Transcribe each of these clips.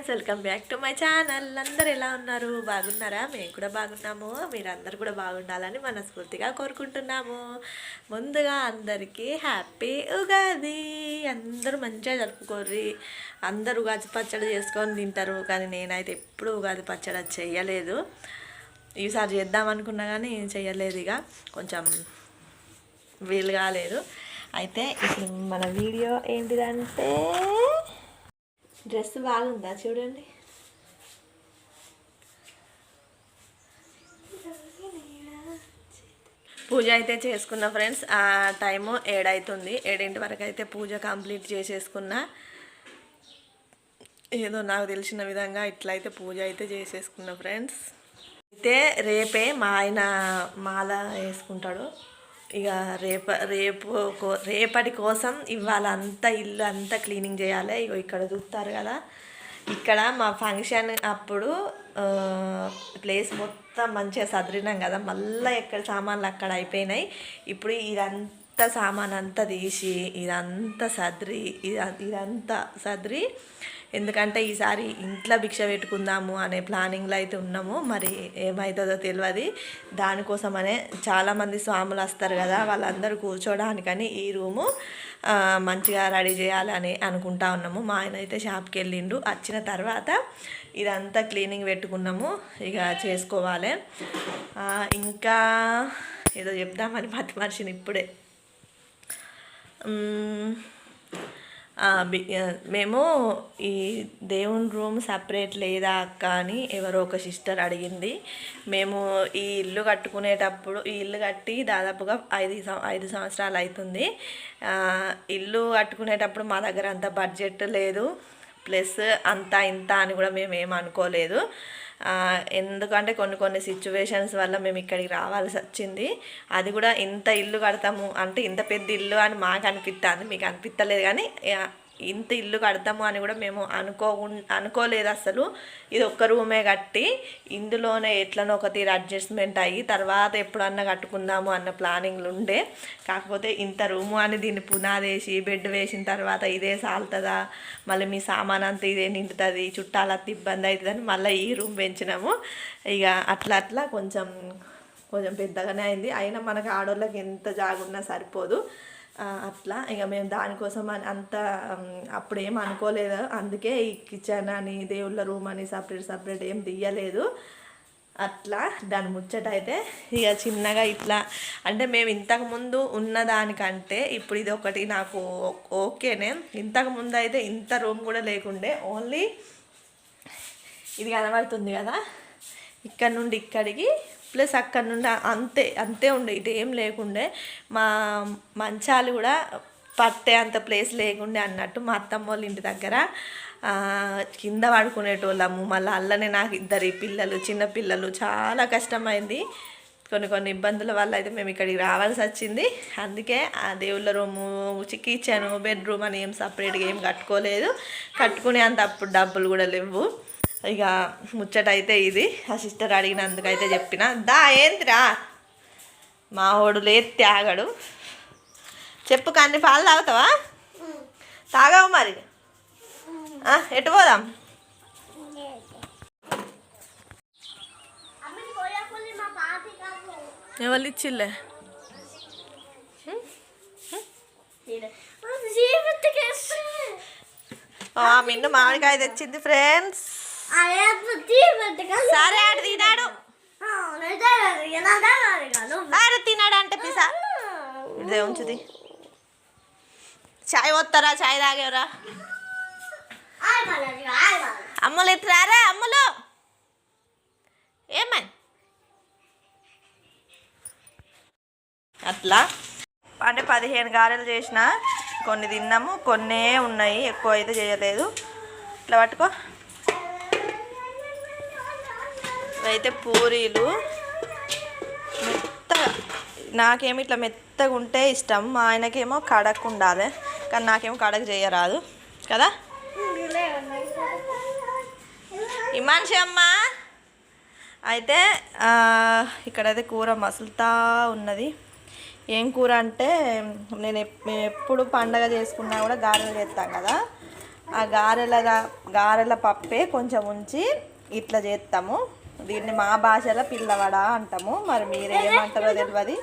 Friends, welcome back to my channel. అందరు ఎలా ఉన్నారు? బాగున్నారా? మేము కూడా బాగున్నాము. మీరందరూ కూడా బాగుండాలని మనస్ఫూర్తిగా కోరుకుంటున్నాము. ముందుగా అందరికీ హ్యాపీ ఉగాది. అందరూ మంచిగా జరుపుకోర్రి. అందరూ ఉగాది పచ్చడి చేసుకొని తింటారు, కానీ నేనైతే ఎప్పుడు ఉగాది పచ్చడి చేయలేదు. ఈసారి చేద్దాం అనుకున్నా కానీ చేయలేదు, ఇక కొంచెం వీలు కాలేదు. అయితే ఇప్పుడు మన వీడియో ఏంటిదంటే, డ్రెస్ బాగుందా చూడండి. పూజ అయితే చేసుకున్నా ఫ్రెండ్స్. ఆ టైము 7 అవుతుంది. 7 వరకు అయితే పూజ కంప్లీట్ చేసేసుకున్నా. ఏదో నాకు తెలిసిన విధంగా ఇట్లయితే పూజ అయితే చేసేసుకున్నా ఫ్రెండ్స్. అయితే రేపే మా ఆయన మాల వేసుకుంటాడు. ఇక రేపటి కోసం ఇవాళ అంతా ఇల్లు అంతా క్లీనింగ్ చేయాలి. ఇగో ఇక్కడ చూస్తారు కదా, ఇక్కడ మా ఫంక్షన్ అప్పుడు ప్లేస్ మొత్తం మంచిగా సదిరినాం కదా, మళ్ళీ ఎక్కడ సామాన్లు అక్కడ అయిపోయినాయి. ఇప్పుడు ఇదంతా సామాన్ అంతా తీసి ఇదంతా సదిరి ఎందుకంటే ఈసారి ఇంట్లో భిక్ష పెట్టుకుందాము అనే ప్లానింగ్లో అయితే ఉన్నాము. మరి ఏమవుతుందో తెలియదు. దానికోసమనే చాలామంది స్వాములు వస్తారు కదా, వాళ్ళందరూ కూర్చోడానికని ఈ రూము మంచిగా రెడీ చేయాలని అనుకుంటా ఉన్నాము. మా ఆయన అయితే షాప్కి వెళ్ళిండు. వచ్చిన తర్వాత ఇదంతా క్లీనింగ్ పెట్టుకున్నాము, ఇక చేసుకోవాలి. ఇంకా ఏదో చెప్దామని మర్చిని ఇప్పుడే. మేము ఈ దేవుని రూమ్ సపరేట్ లేదా అక్క అని ఎవరో ఒక సిస్టర్ అడిగింది. మేము ఈ ఇల్లు కట్టుకునేటప్పుడు, ఈ ఇల్లు కట్టి దాదాపుగా 5 సంవత్సరాలు అవుతుంది. ఇల్లు కట్టుకునేటప్పుడు మా దగ్గర అంత బడ్జెట్ లేదు, ప్లస్ అంత ఇంత అని కూడా మేము ఏం అనుకోలేదు. ఎందుకంటే కొన్ని సిచ్యువేషన్స్ వల్ల మేము ఇక్కడికి రావాల్సి వచ్చింది. అది కూడా ఇంత ఇల్లు కడతాము అంటే, ఇంత పెద్ద ఇల్లు అని మాకు అనిపిస్తుంది, మీకు అనిపించలేదు. కానీ ఇంత ఇల్లు కడతాము అని కూడా మేము అనుకోలేదు అసలు. ఇది ఒక్క రూమే కట్టి ఇందులోనే ఎట్లనో ఒక తీరు అడ్జస్ట్మెంట్ అయ్యి తర్వాత ఎప్పుడన్నా కట్టుకుందాము అన్న ప్లానింగ్లు ఉండే. కాకపోతే ఇంత రూము అని దీన్ని పునాది వేసి బెడ్ వేసిన తర్వాత ఇదే సాలుతుందా, మళ్ళీ మీ సామాన్ అంతా ఇదే నిండుతుంది, చుట్టాలంతా ఇబ్బంది అవుతుందని మళ్ళీ ఈ రూమ్ పెంచినాము. ఇక అట్లా కొంచెం పెద్దగానే అయింది. అయినా మనకు ఆడోళ్ళకి ఎంత జాగున్నా సరిపోదు. అట్లా ఇక మేము దానికోసం అంత అప్పుడేం అనుకోలేదు. అందుకే ఈ కిచెన్ అని దేవుళ్ళ రూమ్ అని సపరేట్ ఏం తీయలేదు. అట్లా దాని ముచ్చట అయితే ఇక చిన్నగా ఇట్లా అంటే, మేము ఇంతకుముందు ఉన్నదానికంటే ఇప్పుడు ఇది ఒకటి నాకు ఓకేనే. ఇంతకుముందు అయితే ఇంత రూమ్ కూడా లేకుండే, ఓన్లీ ఇది కనబడుతుంది కదా, ఇక్కడ నుండి ఇక్కడికి ప్లస్ అక్కడ నుండి అంతే ఉండే, ఇటు ఏం లేకుండే. మా మంచాలు కూడా పట్టే అంత ప్లేస్ లేకుండే అన్నట్టు. మా అత్తమ్మ వాళ్ళ ఇంటి దగ్గర కింద పడుకునేటోళ్ళము. మళ్ళీ అల్లనే నాకు 2 పిల్లలు, చిన్న పిల్లలు, చాలా కష్టమైంది. కొన్ని ఇబ్బందుల వల్ల అయితే మేము ఇక్కడికి రావాల్సి వచ్చింది. అందుకే ఆ దేవుళ్ళ రూము, కిచెను, బెడ్రూమ్ అని ఏం సపరేట్గా ఏం కట్టుకోలేదు. కట్టుకునే అంత అప్పుడు డబ్బులు కూడా లేవు. ఇక ముచ్చట అయితే ఇది. ఆ సిస్టర్ అడిగినందుకైతే చెప్పిన. ఏందిరా మా వాడు లేదు త్యాగడు. చెప్పు, కానీ పాలు తాగుతావా? తాగావు మరి. ఎటు పోదాం? ఎవరు ఇచ్చిల్లే? మిన్ను మామిడికాయ తెచ్చింది ఫ్రెండ్స్. సరే ఆడు తినాడు, తినాడు అంటే పిసా ఇదే ఉంచుది. చాయ్ వస్తారా? చాయ్ తాగేవరా? అమ్ములు ఇట్రారా, అమ్ములు ఏమై అట్లా అంటే 15 గారెలు చేసిన. కొన్ని తిన్నాము, కొన్నే ఉన్నాయి, ఎక్కువ అయితే చేయలేదు. ఇట్లా పట్టుకో. అయితే పూరీలు మెత్తగా, నాకేమో ఇట్లా మెత్తగా ఉంటే ఇష్టం, మా ఆయనకేమో కడక్ ఉండాలి, కానీ నాకేమో కడక్ చేయరాదు కదా. ఈ మనిషి అమ్మ అయితే ఇక్కడైతే కూర మసులుతా ఉన్నది. ఏం కూర అంటే, మేము ఎప్పుడు పండగ చేసుకున్నా కూడా గారెలు చేస్తాం కదా, ఆ గారెల పప్పే కొంచెం ఉంచి ఇట్లా చేస్తాము. దీన్ని మా భాషలో పిల్లవడ అంటాము. మరి మీరు ఏమంటారో తెలియదు.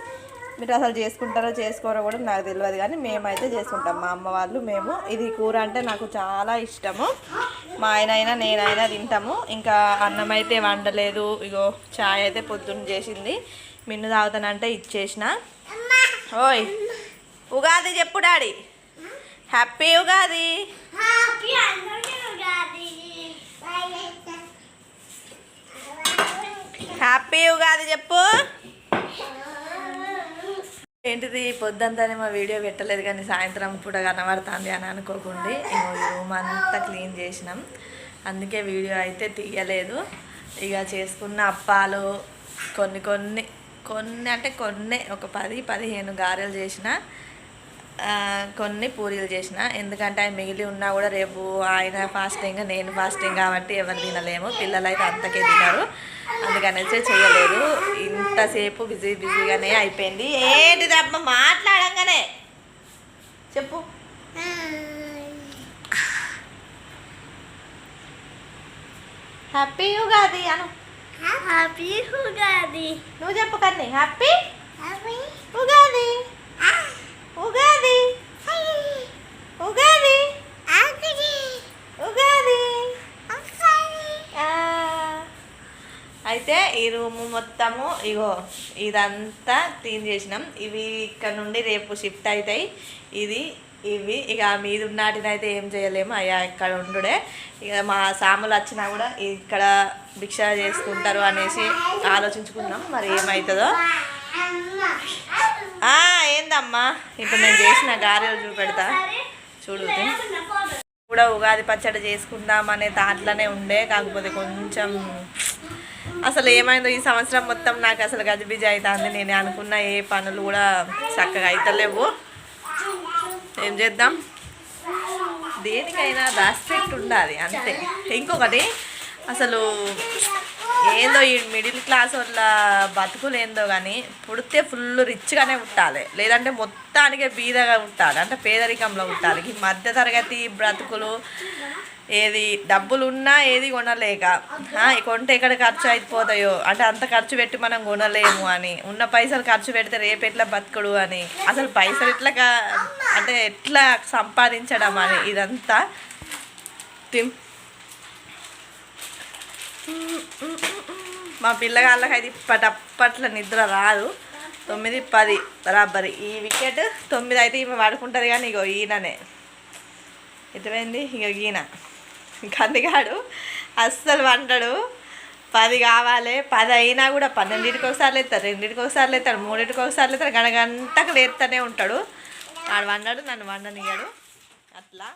మీరు అసలు చేసుకుంటారో చేసుకోరో కూడా నాకు తెలియదు, కానీ మేమైతే చేసుకుంటాం. మా అమ్మ వాళ్ళు మేము. ఇది కూర అంటే నాకు చాలా ఇష్టము. మా ఆయన అయినా నేనైనా తింటాము. ఇంకా అన్నం అయితే వండలేదు. ఇగో చాయ్ అయితే పొద్దున్న చేసింది. మిన్ను తాగుతానంటే ఇచ్చేసిన. ఓయ్ ఉగాది చెప్పు daddy. Happy Ugadi. Happy Ugadi చెప్పు. ఏంటిది పొద్దుంతానే మా వీడియో పెట్టలేదు, కానీ సాయంత్రం పూట కనబడుతుంది అని అనుకోకండి. ఈ రూమ్ అంతా క్లీన్ చేసినాం, అందుకే వీడియో అయితే తీయలేదు. ఇక చేసుకున్న అప్పాలు కొన్ని అంటే కొన్ని ఒక 10-15 గారెలు చేసిన, కొన్ని పూరీలు చేసిన. ఎందుకంటే అవి మిగిలి ఉన్నా కూడా రేపు ఆయన ఫాస్టింగ్ నేను ఫాస్టింగ్ కాబట్టి ఎవరు తినలేము. పిల్లలు అయితే అంతకే తినరు, అందుకనైతే చేయలేదు. ఇంతసేపు బిజీగానే అయిపోయింది. ఏంటిది అమ్మ మాట్లాడంగానే చెప్పు. హ్యాపీ ఉగాది అను. హ్యాపీ ఉగాది. నువ్వు చెప్పు కన్నీ. హ్యాపీ ఉగాది. ఉగాది ఉగాది ఉగాది. అయితే ఈ రూము మొత్తము ఇగో ఇదంతా క్లీన్ చేసినాం. ఇవి ఇక్కడ నుండి రేపు షిఫ్ట్ అవుతాయి. ఇవి ఇక మీద ఉన్నాటినైతే ఏం చేయలేము, అయ్యా ఇక్కడ ఉండుడే. ఇక మా సాములు వచ్చినా కూడా ఇక్కడ భిక్ష చేసుకుంటారు అనేసి ఆలోచించుకున్నాం. మరి ఏమవుతుందో. ఏందమ్మా ఇప్పుడు నేను చేసిన గారెలు చూపెడతా చూడు. కూడా ఉగాది పచ్చడి చేసుకుందామనే దాంట్లోనే ఉండే, కాకపోతే కొంచెం అసలు ఏమైందో ఈ సంవత్సరం మొత్తం నాకు అసలు గజిబిజి అవుతుంది. నేను అనుకున్న ఏ పనులు కూడా చక్కగా అవుతలేవు. ఏం చేద్దాం, దేనికైనా రెస్పెక్ట్ ఉండాలి అంతే. ఇంకొకటి అసలు ఏందో ఈ మిడిల్ క్లాస్ వాళ్ళ బతుకులు ఏందో కానీ పుడితే ఫుల్ రిచ్గానే పుట్టాలి, లేదంటే మొత్తానికే బీదగా పుట్టాలి, అంటే పేదరికంలో పుట్టాలి. ఈ మధ్యతరగతి బ్రతుకులు ఏది డబ్బులు ఉన్నా ఏది కొనలేక, కొంటే ఎక్కడ ఖర్చు అయిపోతాయో, అంటే అంత ఖర్చు పెట్టి మనం కొనలేము అని, ఉన్న పైసలు ఖర్చు పెడితే రేపు ఎట్లా బతుకుడు అని, అసలు పైసలు ఎట్లా అంటే ఎట్లా సంపాదించడం అని ఇదంతా మా పిల్లగాళ్ళకి అయితే పటప్పట్ల నిద్ర రాదు. 9-10 బరాబరి. ఈ వికెట్ 9 అయితే ఈమె పడుకుంటుంది, కానీ ఇగో ఈయననే ఎటువైంది. ఇక ఈయన కందిగాడు అస్సలు వంటాడు. 10 కావాలి, 10 అయినా కూడా 12ంటికి ఒకసారి లేస్తాడు, 2ంటికి ఒకసారి లేస్తాడు, 3ంటికి ఒకసారి లేస్తాడు, గంటకు లేస్తూనే ఉంటాడు. వాడు వండాడు, నన్ను వండనియ్యాడు అట్లా.